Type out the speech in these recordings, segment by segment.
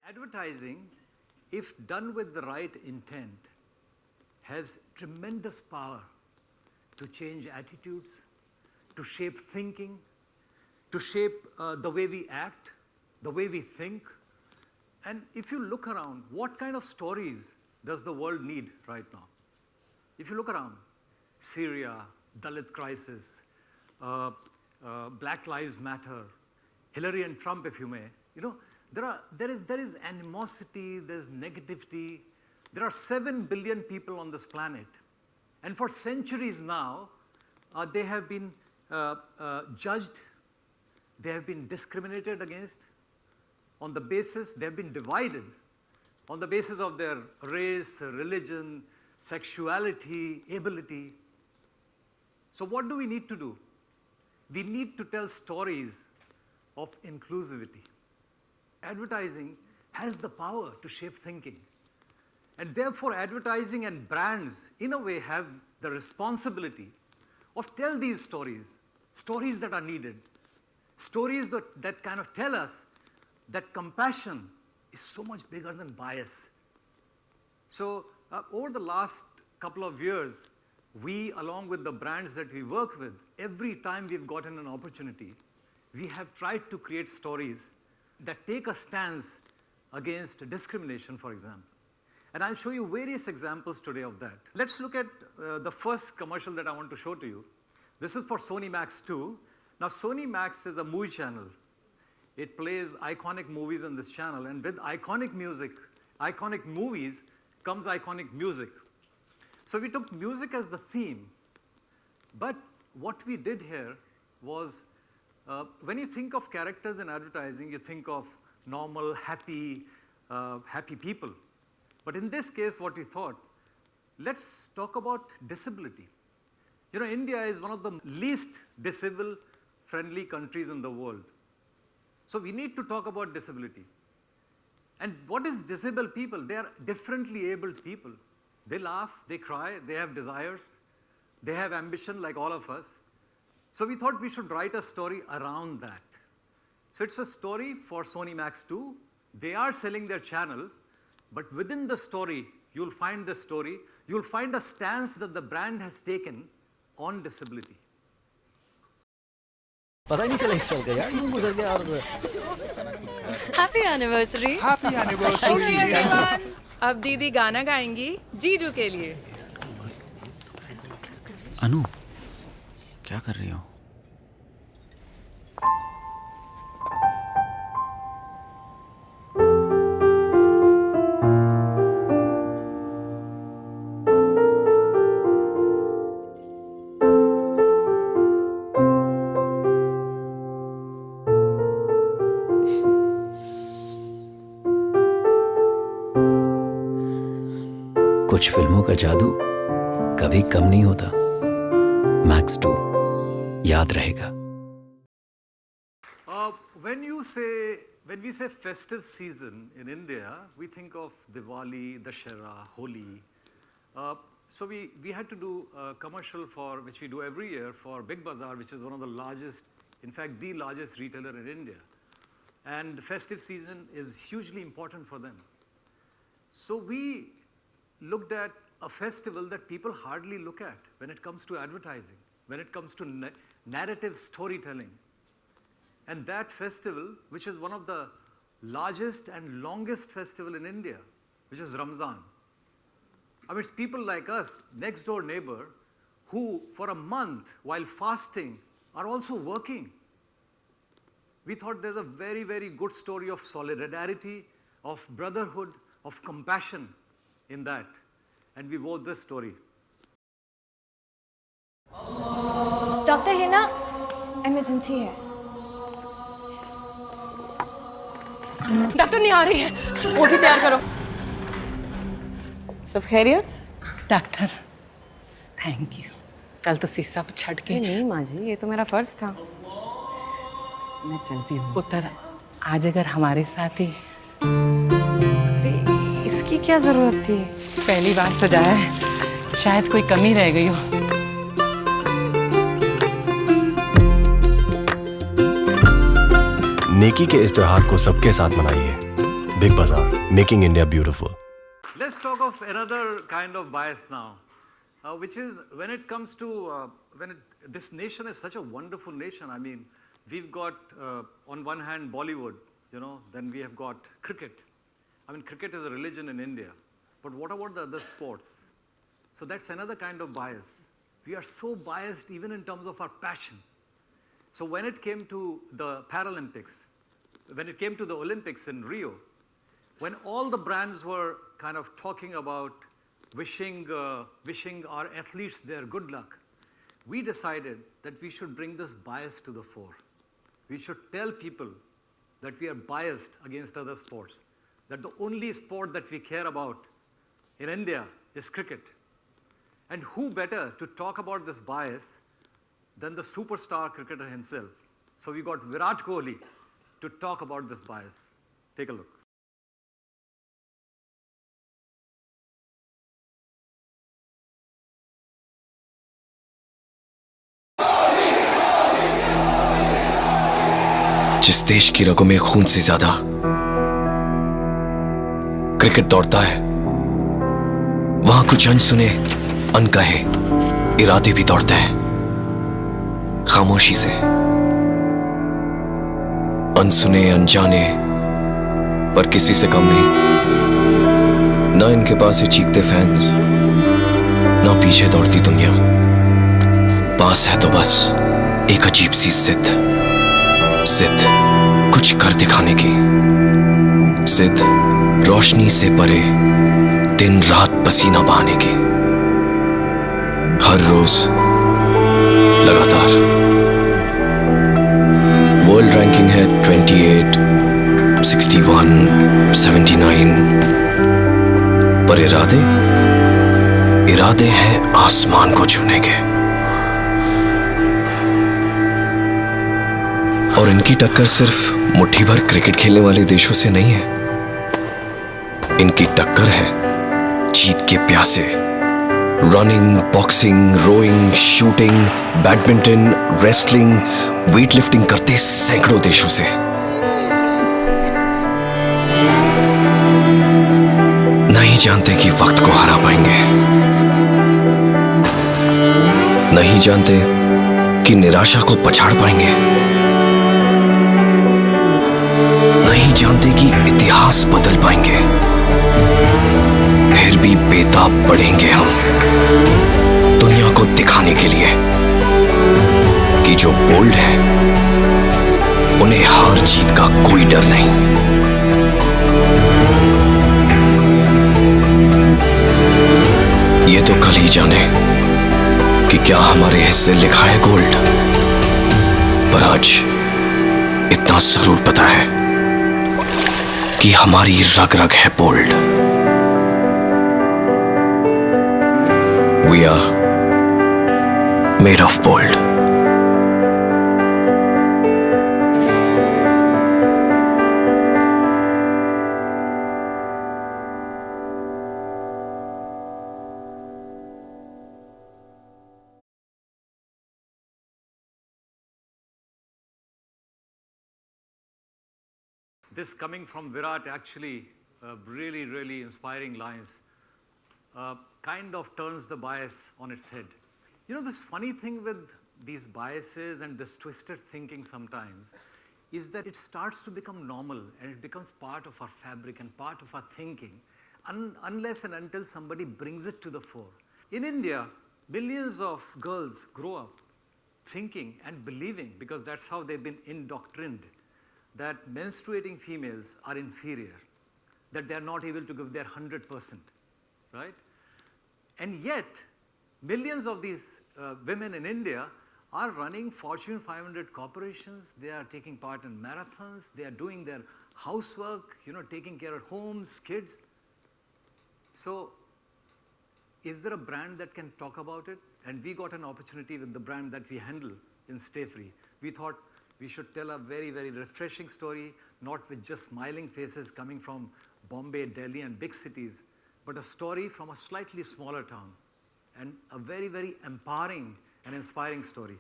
Advertising, if done with the right intent, has tremendous power to change attitudes, to shape thinking, to shape the way we act, the way we think. And if you look around, what kind of stories does the world need right now? If you look around, Syria, Dalit crisis, Black Lives Matter, Hillary and Trump, if you may, there is animosity, there's negativity. There are 7 billion people on this planet. And for centuries now, they have been judged, they have been discriminated against on the basis, they have been divided on the basis of their race, religion, sexuality, ability. So what do we need to do? We need to tell stories of inclusivity. Advertising has the power to shape thinking. And therefore, advertising and brands, in a way, have the responsibility of tell these stories that are needed, stories that kind of tell us that compassion is so much bigger than bias. So over the last couple of years, we, along with the brands that we work with, every time we've gotten an opportunity, we have tried to create stories that take a stance against discrimination, for example. And I'll show you various examples today of that. Let's look at the first commercial that I want to show to you. This is for Sony Max 2. Now, Sony Max is a movie channel. It plays iconic movies on this channel, and with iconic music, iconic movies, comes iconic music. So we took music as the theme, but what we did here was, when you think of characters in advertising, you think of normal, happy people. But in this case, what we thought, let's talk about disability. India is one of the least disabled-friendly countries in the world. So we need to talk about disability. And what is disabled people? They are differently abled people. They laugh, they cry, they have desires, they have ambition like all of us. So we thought we should write a story around that. So it's a story for Sony Max 2. They are selling their channel, but within the story, you'll find the story, you'll find a stance that the brand has taken on disability. पता ही नहीं चला 1 साल का यार यूं गुजर गया और हैप्पी एनिवर्सरी। Happy anniversary. अब दीदी गाना गाएंगी जीजू के लिए। अनु क्या कर रही हो? कुछ फिल्मों का जादू कभी कम नहीं होता। मैक्स 2 याद रहेगा। When we say festive season in India, we think of Diwali, Dashera, Holi. So we had to do a commercial which we do every year for Big Bazaar, which is one of the largest, in fact, the largest retailer in India. And the festive season is hugely important for them. So we looked at a festival that people hardly look at when it comes to advertising, when it comes to narrative storytelling. And that festival, which is one of the largest and longest festival in India, which is Ramzan. I mean, it's people like us, next door neighbor, who for a month while fasting are also working. We thought there's a very, very good story of solidarity, of brotherhood, of compassion in that. And we wrote this story. Doctor है ना, emergency है। Doctor नहीं आ रही है, OT तैयार करो। सब खैरियत? Doctor thank you. कल तो शीशा पर छट के नहीं माँ जी, ये तो मेरा फर्ज था। मैं चलती हूँ। पुत्र आज अगर हमारे साथ ही। अरे इसकी क्या जरूरत थी? पहली बार सजाया है, शायद कोई कमी रह गई हो। नेकी के इस त्योहार को सबके साथ मनाइए। Big Bazaar, making India beautiful. Let's talk of another kind of bias now, which is when it comes to this nation is such a wonderful nation. I mean, we've got on one hand Bollywood, then we have got cricket. I mean, cricket is a religion in India, but what about the other sports? So that's another kind of bias. We are so biased even in terms of our passion. So when it came to the Paralympics, when it came to the Olympics in Rio, when all the brands were kind of talking about wishing our athletes their good luck, we decided that we should bring this bias to the fore. We should tell people that we are biased against other sports, that the only sport that we care about in India is cricket. And who better to talk about this bias than the superstar cricketer himself? So we got Virat Kohli to talk about this bias. Take a look. जिस देश की रगों में खून से ज्यादा cricket दौड़ता है, वहां कुछ अनसुने अनकहे इरादे भी दौड़ते हैं, खामोशी से। अनसुने अनजाने पर किसी से कम नहीं। ना इनके पास ये चीखते फैंस, ना पीछे दौड़ती दुनिया। पास है तो बस एक अजीब सी जिद कुछ कर दिखाने की। जिद रोशनी से परे दिन रात पसीना बहाने की। हर रोज लगातार। वर्ल्ड रैंकिंग है 28, 61, 79, पर इरादे हैं आसमान को छूने के। और इनकी टक्कर सिर्फ मुट्ठी भर क्रिकेट खेलने वाले देशों से नहीं है। इनकी टक्कर है जीत के प्यासे। Running, boxing, rowing, shooting, badminton, wrestling, weightlifting करते सैकड़ों देशों से। नहीं जानते कि वक्त को हरा पाएंगे। नहीं जानते कि निराशा को पछाड़ पाएंगे। नहीं जानते कि इतिहास बदल पाएंगे। फिर भी बेताब बढ़ेंगे हम दुनिया को दिखाने के लिए कि जो बोल्ड है उन्हें हार जीत का कोई डर नहीं। ये तो कल ही जाने कि क्या हमारे हिस्से लिखा है गोल्ड, पर आज इतना जरूर पता है कि हमारी रग रग है bold. We are made of bold. This coming from Virat, actually, really, really inspiring lines, kind of turns the bias on its head. You know, this funny thing with these biases and this twisted thinking sometimes is that it starts to become normal and it becomes part of our fabric and part of our thinking, unless and until somebody brings it to the fore. In India, millions of girls grow up thinking and believing, because that's how they've been indoctrined, that menstruating females are inferior, that they are not able to give their 100%, right? And yet, millions of these women in India are running Fortune 500 corporations, they are taking part in marathons, they are doing their housework, taking care of homes, kids. So, is there a brand that can talk about it? And we got an opportunity with the brand that we handle in Stay Free. We thought we should tell a very, very refreshing story, not with just smiling faces coming from Bombay, Delhi and big cities, but a story from a slightly smaller town, and a very, very empowering and inspiring story.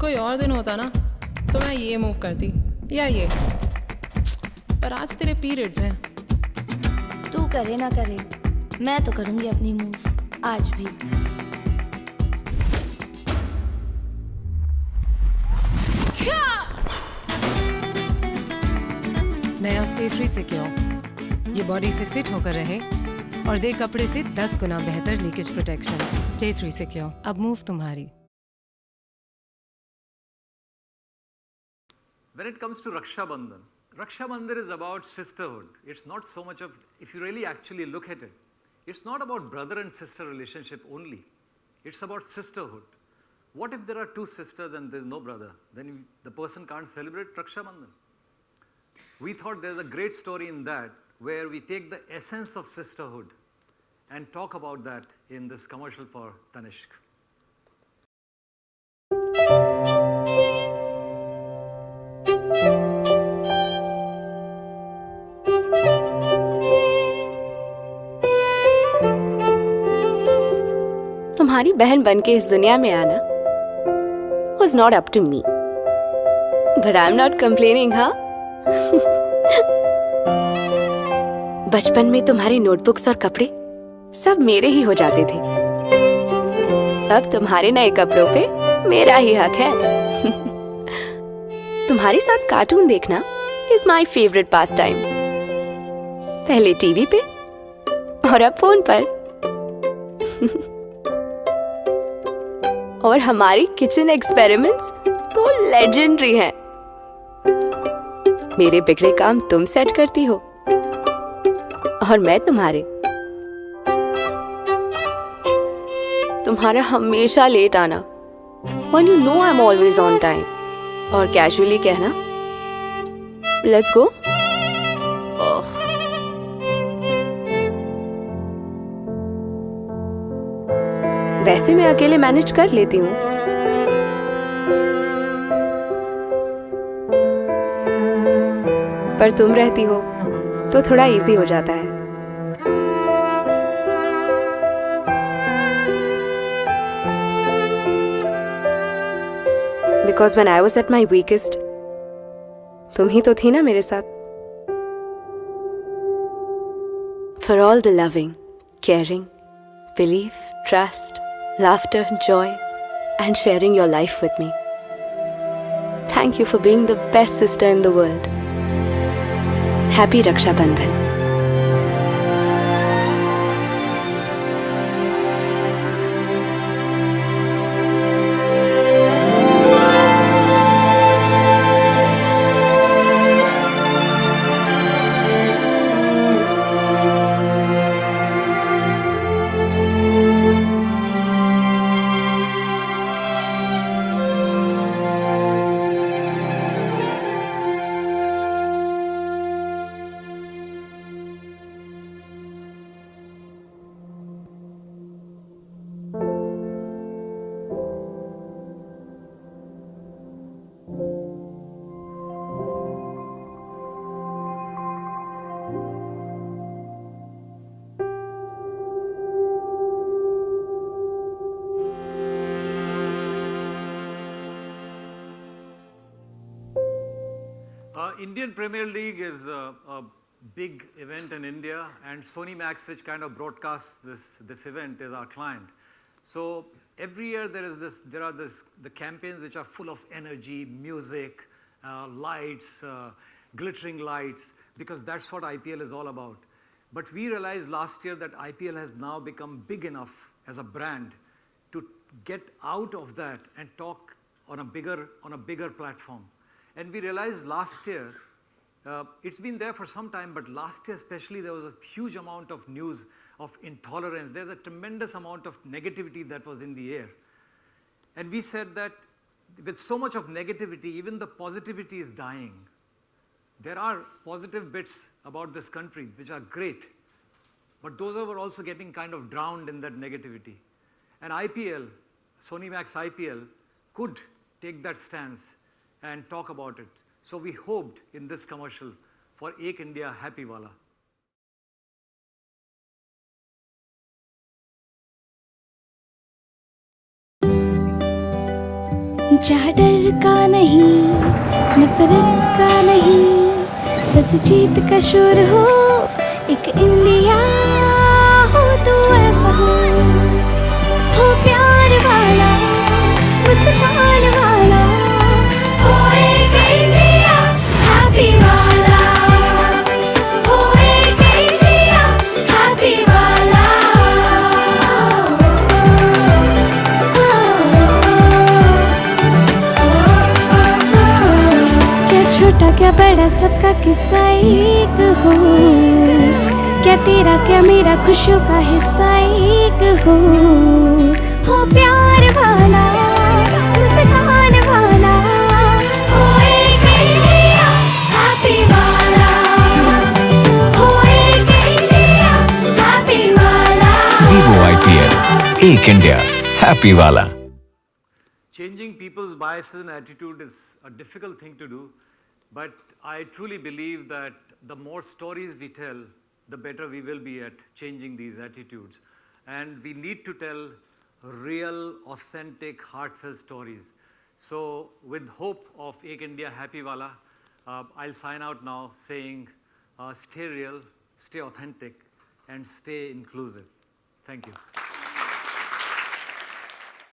कोई और दिन होता ना तो मैं ये move करती या ये, पर आज तेरे पीरियड्स हैं। तू करे ना करे, मैं तो करूंगी अपनी मूव आज भी। नया स्टे फ्री सिक्योर, ये बॉडी से फिट होकर रहे और दे कपड़े से 10 गुना बेहतर leakage protection. Stay free secure, अब मूव तुम्हारी। When it comes to Raksha Bandhan is about sisterhood. It's not so much of, if you really actually look at it, it's not about brother and sister relationship only. It's about sisterhood. What if there are two sisters and there's no brother? Then the person can't celebrate Raksha Bandhan. We thought there's a great story in that where we take the essence of sisterhood and talk about that in this commercial for Tanishq. तुम्हारी बहन बनके इस दुनिया में आना was not up to me, but I'm not complaining, हाँ? बचपन में तुम्हारी नोटबुक्स और कपड़े सब मेरे ही हो जाते थे। अब तुम्हारे नए कपड़ों पे मेरा ही हक है। तुम्हारे साथ कार्टून देखना is my favorite pastime. पहले टीवी पे और अब फोन पर। और हमारी किचन एक्सपेरिमेंट्स तो लेजेंडरी हैं। मेरे बिगड़े काम तुम सेट करती हो और मैं तुम्हारा हमेशा लेट आना, when you know I'm always on time, और कैजुअली कहना let's go। वैसे मैं अकेले मैनेज कर लेती हूँ, पर तुम रहती हो तो थोड़ा इजी हो जाता है। Because when I was at my weakest, तुम ही तो थी ना मेरे साथ। For all the loving, caring, belief, trust, laughter, joy, and sharing your life with me. Thank you for being the best sister in the world. Happy Raksha Bandhan. Indian Premier League is a big event in India, and Sony Max, which kind of broadcasts this event, is our client. So every year there are the campaigns which are full of energy, music, lights, glittering lights, because that's what IPL is all about. But we realized last year that IPL has now become big enough as a brand to get out of that and talk on a bigger platform. And we realized last year, it's been there for some time, but last year especially there was a huge amount of news of intolerance. There's a tremendous amount of negativity that was in the air. And we said that with so much of negativity, even the positivity is dying. There are positive bits about this country which are great, but those are also getting kind of drowned in that negativity. And IPL, Sony Max IPL, could take that stance and talk about it. So we hoped in this commercial for Ek India Happy Wala. जहाँ डर का नहीं, नफरत का नहीं, बस जीत का शोर हो, एक इंडिया हो तो ऐसा हो प्यार वाला, मुस्कान वाला, हो एक इंडिया हैप्पी वाला, हो एक इंडिया हैप्पी वाला। क्या छोटा क्या बड़ा सबका किस्सा एक हो, क्या तेरा क्या मेरा खुशियों का हिस्सा एक हो प्यार वाला, मुस्कान वाला, हो एक इंडिया हैप्पी वाला, हो एक इंडिया हैप्पी वाला। Vivo IPL, एक इंडिया हैप्पी वाला। Changing people's biases and attitude is a difficult thing to do, but I truly believe that the more stories we tell, the better we will be at changing these attitudes. And we need to tell real, authentic, heartfelt stories. So with hope of Ek India Happy Wala, I'll sign out now saying stay real, stay authentic, and stay inclusive. Thank you.